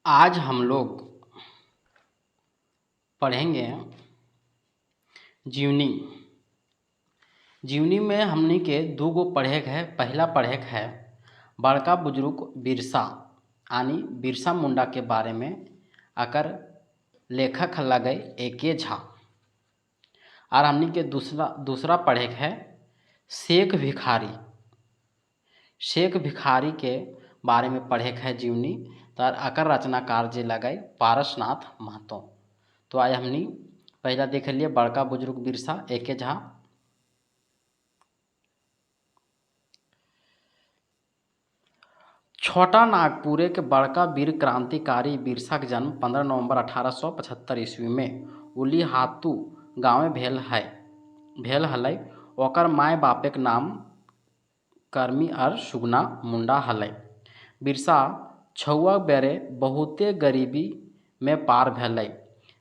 आज हम लोग पढ़ेंगे जीवनी। जीवनी में हमनी के दो गो पढ़ेक है। पहला पढ़ेक है बड़का बुजुर्ग बिरसा यानी बिरसा मुंडा के बारे में। अकर लेखक लगे एके झा। और हमनी के दूसरा पढ़ेक है शेख भिखारी। शेख भिखारी के बारे में पढ़ेक है जीवनी। तो अकर रचनाकार जे लगे पारसनाथ महतो। तो आज हमनी पहला देख लिए बड़का बुजुर्ग बिरसा एके झा। छोटा नागपुरे के बड़का वीर क्रांतिकारी बिरसा के जन्म 15 नवंबर 1875 ईस्वी में उलीहातू गाँव में भेल हलै। ओकर माय बापे के नाम कर्मी और सुगना मुंडा हलै। बिरसा छुआ बेरे बहुते गरीबी में पार भेलै।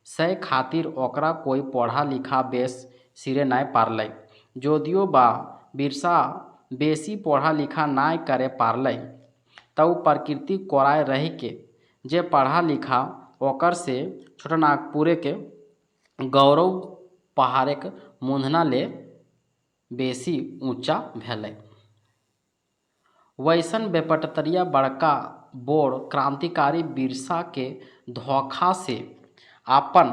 से खातिर ओकरा कोई पढ़ा लिखा बेस सिरे नहीं पारलै। जोदियो बा बिरसा बेसी पढ़ा लिखा नहीं करे पारलै तब प्रकृति कोराय रही के जे पढ़ा लिखा ओकर से छोटा नागपुरे के गौरव पहाड़े के मुंधना ले बेसी ऊंचा भेलै। वैसन बेपटतरिया बड़का बोर क्रांतिकारी बिरसा के धोखा से अपन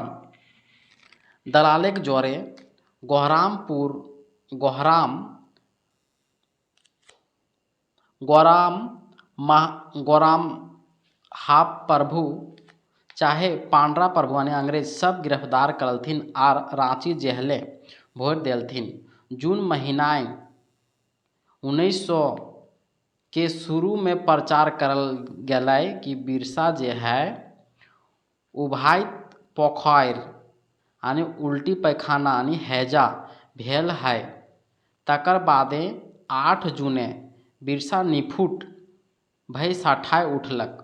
दलाले के जोरे गोराम हाफ प्रभु चाहे पांडरा प्रभु ने अंग्रेज सब गिरफ्तार करलथिन और रांची जेहले भोर देलथिन। जून महीना 1900 के शुरू में प्रचार करल गया कि बिरसा जे है उभाइत पोखर यानी उल्टी पैखाना यानी हैजा भेल है। तकर बादे 8 जूने बिरसा निफुट भई सठाए उठलक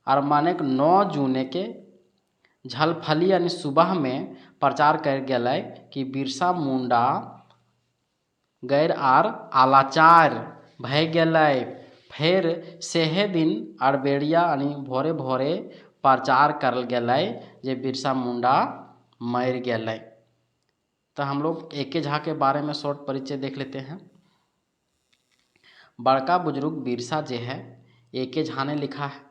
और मानेक 9 जूने के झलफली यानी सुबह में प्रचार कर गया कि बिरसा मुंडा गैर आर आलाचार भय गए। फिर सेहे दिन अरबेड़िया यानी भोरे भोरे प्रचार करल गया जे बिरसा मुंडा मर गए। तो हम लोग एके झा के बारे में शॉर्ट परिचय देख लेते हैं। बड़का बुजुर्ग बिरसा जे है एके झा ने लिखा है।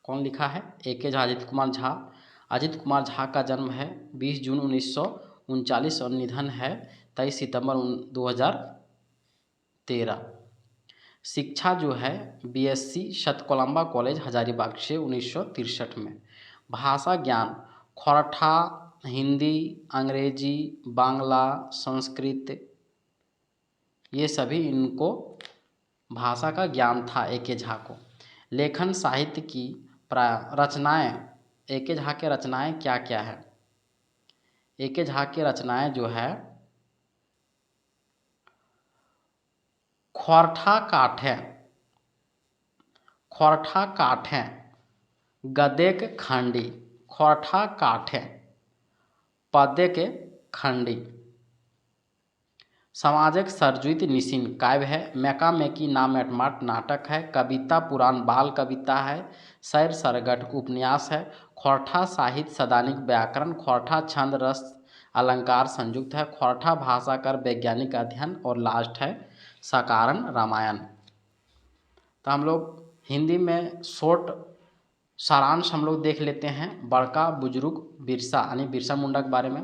कौन लिखा है? एके झा, अजित कुमार झा। अजित कुमार झा का जन्म है 20 जून 1939 और निधन है 23 सितंबर 2013। शिक्षा जो है BSc सतकोलंबा कॉलेज हजारीबाग से 1963 में। भाषा ज्ञान खोरठा, हिंदी, अंग्रेजी, बांग्ला, संस्कृत, ये सभी इनको भाषा का ज्ञान था एके झा को। लेखन साहित्य की रचनाएं, एके झा के रचनाएं क्या क्या है? एके झा के रचनाएं जो है खोरठा काठे गदेक खंडी, खोरठा काठे पदे के खंडी। समाजक सरजुइत निशिन काव्य है। मेका मेकी नाम एटमाट नाटक है। कविता पुराण बाल कविता है। शैर सरगट उपन्यास है। खोरठा साहित्य सदानिक व्याकरण। खोरठा छंद रस अलंकार संयुक्त है। खोरठा भाषा कर वैज्ञानिक अध्ययन। और लास्ट है साकारण रामायण। तो हम लोग हिंदी में शॉर्ट सारांश हम लोग देख लेते हैं बड़का बुजुर्ग बिरसा यानी बिरसा मुंडा के बारे में।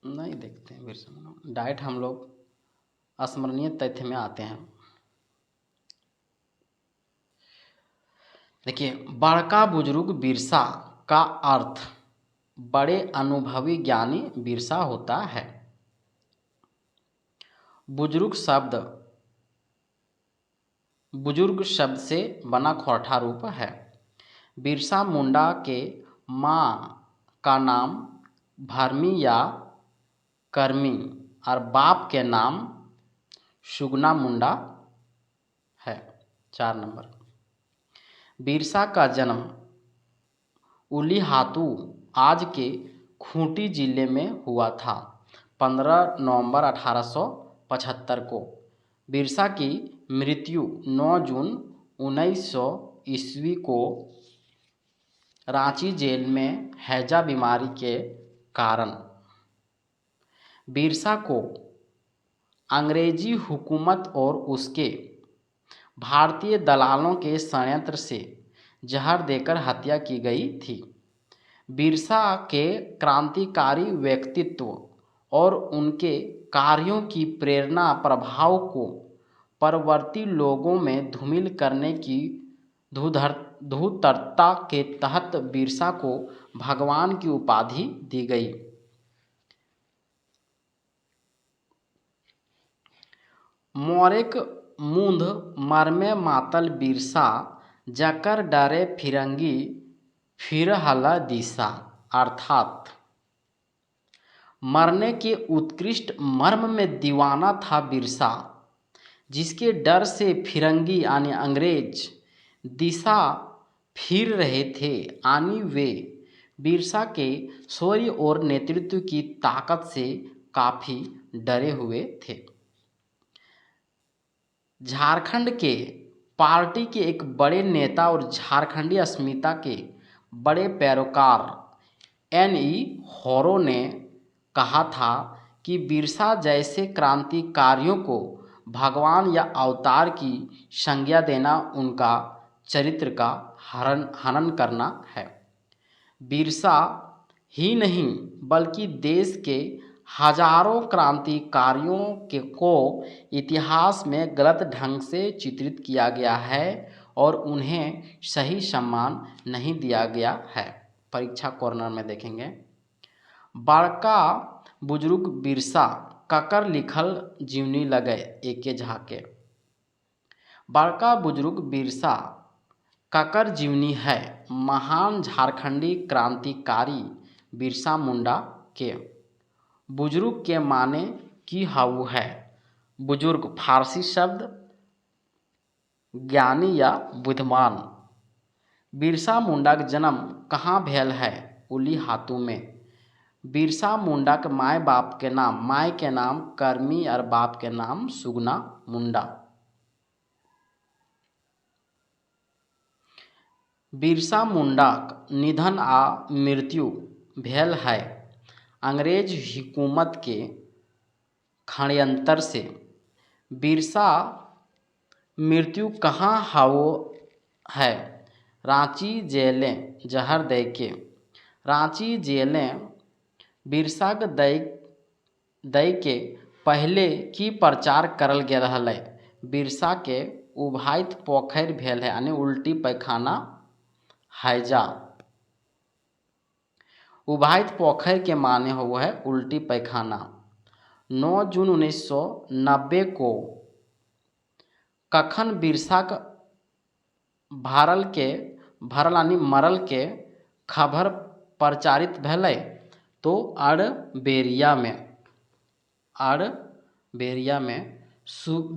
नहीं देखते हैं बिरसा मुंडा, डायरेक्ट हम लोग स्मरणीय तथ्य में आते हैं। देखिए, बड़का बुजुर्ग बिरसा का अर्थ बड़े अनुभवी ज्ञानी बिरसा होता है। बुजुर्ग शब्द से बना खोरठा रूप है। बिरसा मुंडा के माँ का नाम भरमी या कर्मी और बाप के नाम सुगना मुंडा है। 4 नंबर, बिरसा का जन्म उलीहातू आज के खूंटी जिले में हुआ था 15 नवंबर 1875 को। बिरसा की मृत्यु 9 जून 1900 ईस्वी को रांची जेल में हैजा बीमारी के कारण बिरसा को अंग्रेजी हुकूमत और उसके भारतीय दलालों के षड्यंत्र से जहर देकर हत्या की गई थी। बिरसा के क्रांतिकारी व्यक्तित्व और उनके कार्यों की प्रेरणा प्रभाव को परवर्ती लोगों में धूमिल करने की धूर्तता के तहत बिरसा को भगवान की उपाधि दी गई। मोरेक मूंद मरमे मातल बिरसा जकर डरे फिरंगी फिर हला दिशा, अर्थात मरने के उत्कृष्ट मर्म में दीवाना था बिरसा, जिसके डर से फिरंगी यानी अंग्रेज दिशा फिर रहे थे यानी वे बिरसा के शौर्य और नेतृत्व की ताकत से काफ़ी डरे हुए थे। झारखंड के पार्टी के एक बड़े नेता और झारखंडी अस्मिता के बड़े पैरोकार N.E. होरो ने कहा था कि बिरसा जैसे क्रांतिकारियों को भगवान या अवतार की संज्ञा देना उनका चरित्र का हनन करना है। बिरसा ही नहीं बल्कि देश के हजारों क्रांतिकारियों को इतिहास में गलत ढंग से चित्रित किया गया है और उन्हें सही सम्मान नहीं दिया गया है। परीक्षा कॉर्नर में देखेंगे। बड़का बुजुर्ग बिरसा ककर लिखल जीवनी लगे एके झाके। बड़का बुजुर्ग बिरसा ककर जीवनी है महान झारखंडी क्रांतिकारी बिरसा मुंडा के। बुजुर्ग के माने की हाउ है। बुजुर्ग फारसी शब्द ज्ञानी या बुद्धिमान। बिरसा मुंडा का जन्म कहाँ भेल है? उली हाथू में। बिरसा मुंडा के माय बाप के नाम, माय के नाम करमी और बाप के नाम सुगना मुंडा। बिरसा मुंडा निधन आ मृत्यु भेल है अंग्रेज हुकूमत के षड्यंत्र से। बिरसा मृत्यु कहाँ हाउ है? रांची जेलें जहर दे के। रांची जेलें बिरसा के दई के पहले की प्रचार करल गेल हलै। बिरसा के उभाइत पोखर भेल है यानी उल्टी पैखाना हैजा। उभाइत पोखर के माने हुआ है उल्टी पैखाना। 9 जून 1990 को कखन बिरसा भरल यानी मरल के खबर प्रचारित भेलै तो अरबेरिया में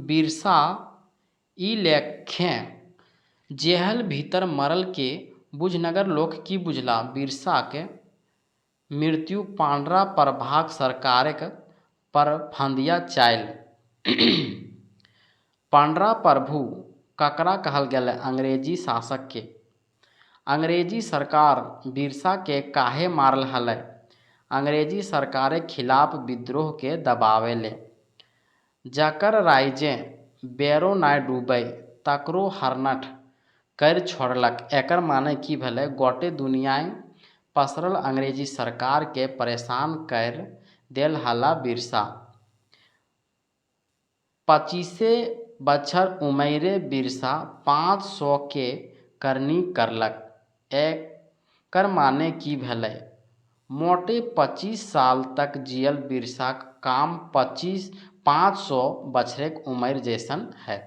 बिरसा ई लेखें जेहल भीतर मरल के बुझनगर लोक की बुझला। बिरसा के मृत्यु पांडरा प्रभाक सरकारक पर फंदिया चाइल। पांडरा प्रभु ककरा कहल गेल? अंग्रेजी शासक के। अंग्रेजी सरकार बिरसा के काहे मारल हलै? अंग्रेजी सरकार के खिलाफ विद्रोह के दबावे ले। जकर राइजे बेरो नाय डूबै तकरो हरनठ कर छोड़लक। एकर माने की भेलै? गोटे दुनिया पसरल अंग्रेजी सरकार के परेशान कर देल हला बिरसा। 25 बछर उमरे बिरसा 500 के करनी करलक। एकर माने की भेलै? मोटे 25 साल तक जियल बिरसा काम 500 बछरेक उम्र जैसन है।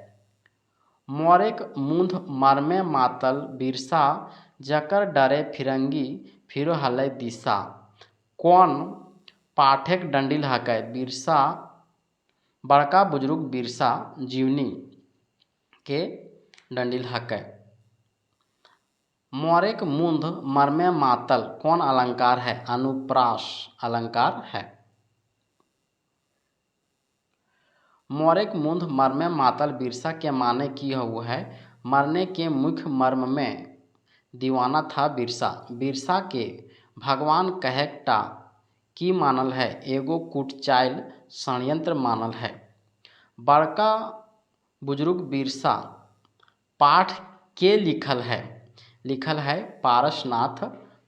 मोरेक मुंद मरमे मातल बिरसा जकर डरे फिरंगी फिर हलै दिशा। कौन पाठक डंडिल हकै? बिरसा बड़का बुजुर्ग बिरसा जीवनी के डंडिल हकै। मोरेक मुंद मरमे मातल कौन अलंकार है? अनुप्रास अलंकार है। मोरेक मुंद मरमे मातल बिरसा के माने की हुआ है? मरने के मुख्य मर्म में दीवाना था बिरसा। बिरसा के भगवान कहेक्टा की मानल है, एगो कुटचाइल षड्यंत्र मानल है। बड़का बुजुर्ग बिरसा पाठ के लिखल है पारसनाथ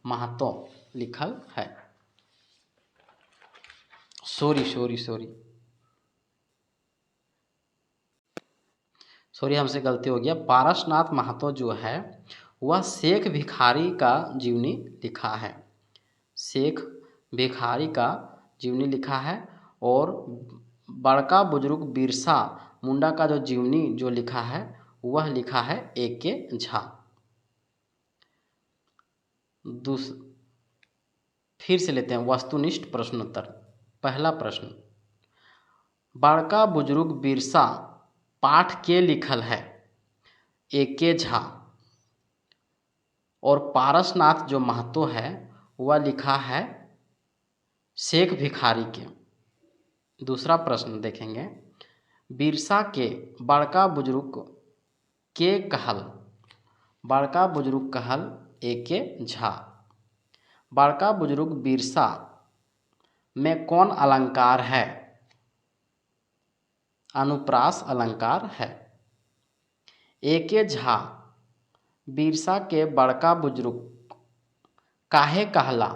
महतो लिखल है। सॉरी हमसे गलती हो गया। पारसनाथ महतो जो है वह शेख भिखारी का जीवनी लिखा है। शेख भिखारी का जीवनी लिखा है। और बड़का बुजुर्ग बिरसा मुंडा का जो जीवनी जो लिखा है वह लिखा है A.K. झा। फिर से लेते हैं वस्तुनिष्ठ प्रश्नोत्तर। पहला प्रश्न, बड़का बुजुर्ग बिरसा पाठ के लिखल है A.K. झा और पारसनाथ जो महतो है वह लिखा है शेख भिखारी के। दूसरा प्रश्न देखेंगे, बिरसा के बड़का बुजुर्ग के कहल, बड़का बुजुर्ग कहल A.K. झा। बड़का बुजुर्ग बिरसा में कौन अलंकार है? अनुप्रास अलंकार है। A.K. झा बिरसा के बड़का बुजुर्ग काहे कहला?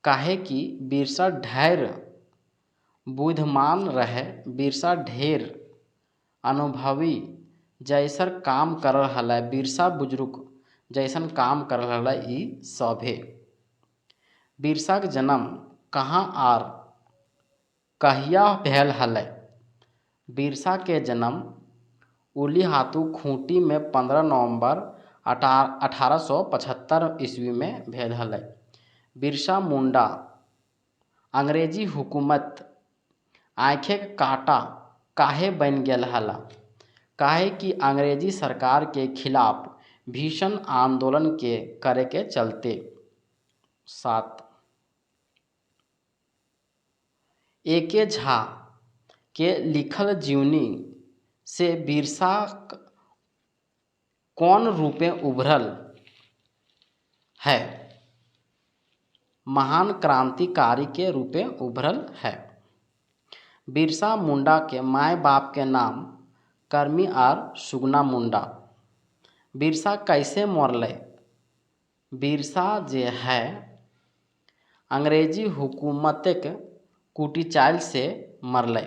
काहे कि बिरसा ढेर बुद्धिमान रहे, बिरसा ढेर अनुभवी जैसर काम कर रहा है, बिरसा बुजुर्ग जैसन काम कर रहा है ई सभे। बिरसा के जन्म कहाँ आर कहिया भेल हलै? बिरसा के जन्म उलीहातू खूंटी में 15 नवंबर 1875 ईस्वी में भेल हलै। बिरसा मुंडा अंग्रेजी हुकूमत आँखें के काटा काहे बन गेल हला? काहे कि अंग्रेजी सरकार के खिलाफ भीषण आंदोलन के करे के चलते। 7 A.K. झा के लिखल जीवनी से बिरसा कौन रूपे उभरल है? महान क्रांतिकारी के रूपे उभरल है। बिरसा मुंडा के माय बाप के नाम कर्मी और सुगना मुंडा। बिरसा कैसे मरले? बिरसा जे है अंग्रेजी हुकूमत कुटीचाल से मरले।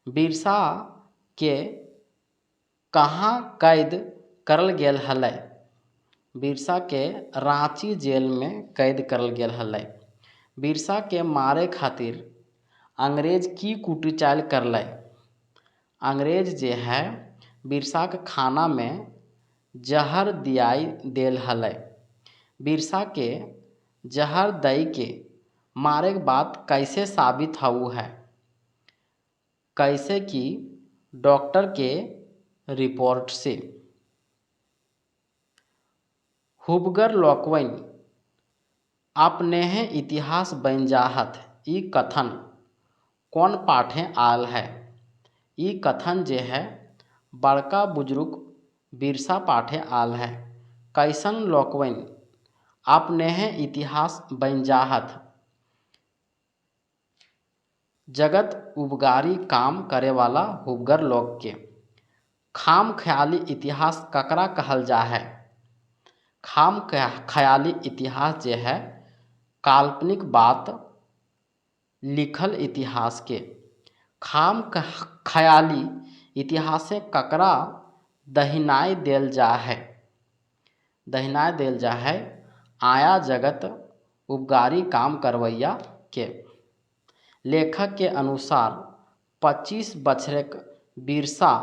बिरसा के कहाँ कैद करल गेल हलै? बिरसा के रांची जेल में कैद करल गेल हलै। बिरसा के मारे खातिर अंग्रेज की कुटीचाल करलै? अंग्रेज जे है बिरसा के खाना में जहर दियाई देल हलै। बिरसा के जहर दई के मारे के बात कैसे साबित हुआ है? कैसे कि डॉक्टर के रिपोर्ट से। हुबगर लोकवैन अपने इतिहास बन जाहत ई कथन कौन पाठे आल है? ई कथन जे है बड़का बुजुर्ग बिरसा पाठे आल है। कैसन लोकवैन अपने इतिहास बन जाहत? जगत उपकारी काम करे वाला हुबगर लोग के। खाम ख्याली इतिहास ककरा कहल जा है? खाम ख्याली इतिहास जे है काल्पनिक बात लिखल इतिहास के। खाम ख्याली इतिहास से ककरा दहिनाई देल जा है? दहिनाई देल जा है आया जगत उपकारी काम करवैया के। लेखक के अनुसार 25 बछरेक बिरसा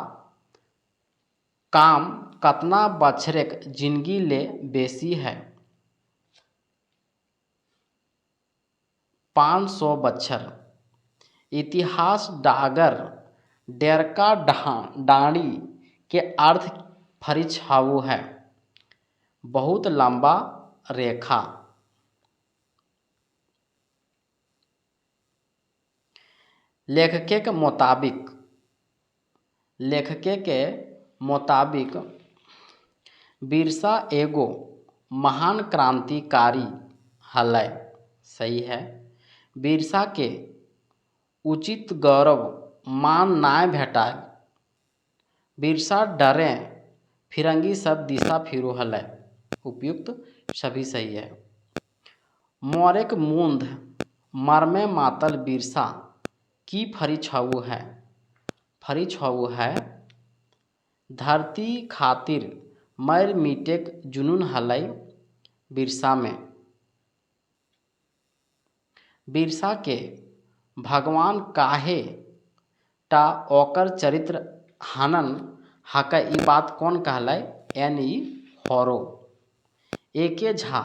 काम कतना बछरेक जिंदगी ले बेसी है? 500 बछर। इतिहास डागर डेरका डांडी के अर्थ फरिछाऊ है बहुत लंबा रेखा। लेखक के मुताबिक लेखके के मुताबिक बिरसा एगो महान क्रांतिकारी हलै। सही है। बिरसा के उचित गौरव मान नाय भेटाय। बिरसा डरे फिरंगी सब दिशा फिरू हलै। उपयुक्त सभी सही है। मोरेक मूंद मरमे मातल बिरसा की फरी छऊ है। फरी छऊ है धरती खातिर मर मिटेक जुनून हलै बिरसा में। बिरसा के भगवान काहे टा ओकर चरित्र हनन हकै ई बात कौन कहलै? एन.ई. होरो। एके झा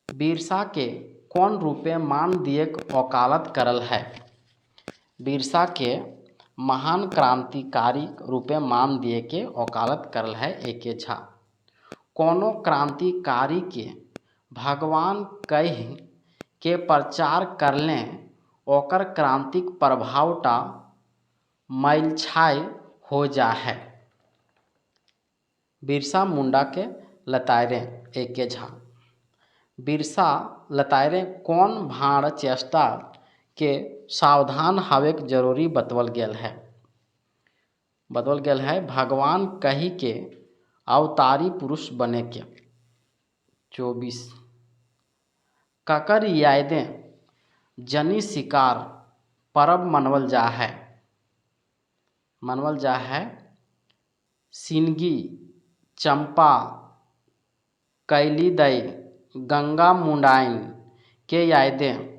बिरसा के कौन रूपे मान दिएक वकालत करल है? बिरसा के महान क्रांतिकारी रूपे मान दिए के वकालत करल है एके झा। कोनो क्रांतिकारी के भगवान कह के प्रचार करले ओकर क्रांतिक प्रभाव टा मैलछाय हो जा है। बिरसा मुंडा के लतायरे एके झा। बिरसा लतायरे कौन भाड़ चेष्टा के सावधान हवेक जरूरी बतवल गेल है? बतवल गेल है भगवान कही के अवतारी पुरुष बने के। 24 ककर यादें जनी शिकार परब मनवल जा है। मनवल जा है सिनगी, चंपा, कैली दई, गंगा मुंडाइन के यादें।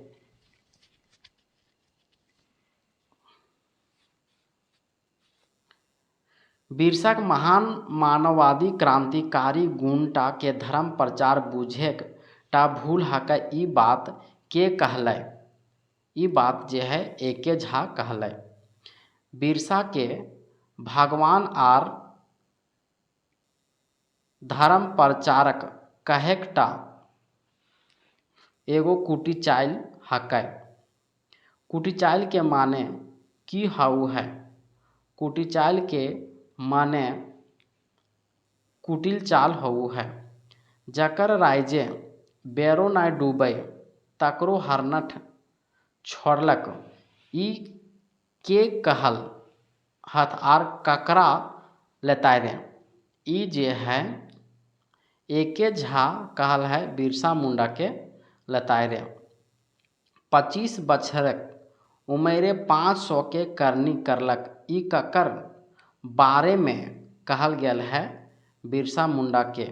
बिरसा के महान मानववादी क्रांतिकारी गुण टा के धर्म प्रचार बुझेक टा भूल हकै ई बात के कहलै? ई बात जे है एके झा कहलै। बिरसा के भगवान आर धर्म प्रचारक कहेक टा एगो कुटी चाल हकै। कुटी चाल के माने की हाउ है? कुटी चाल के माने कुटिल चाल हाउ है। जकर राइजे बेरो नाय डूबै तकरो हरनठ छोड़लक ई के कहल हथ आर ककरा लेतायरे? ई जे है एके झा कहल है बिरसा मुंडा के लतायरे। 25 बछरक उमेरे 500 के करनी करलक ई ककर बारे में कहल गेल है बिरसा मुंडा के?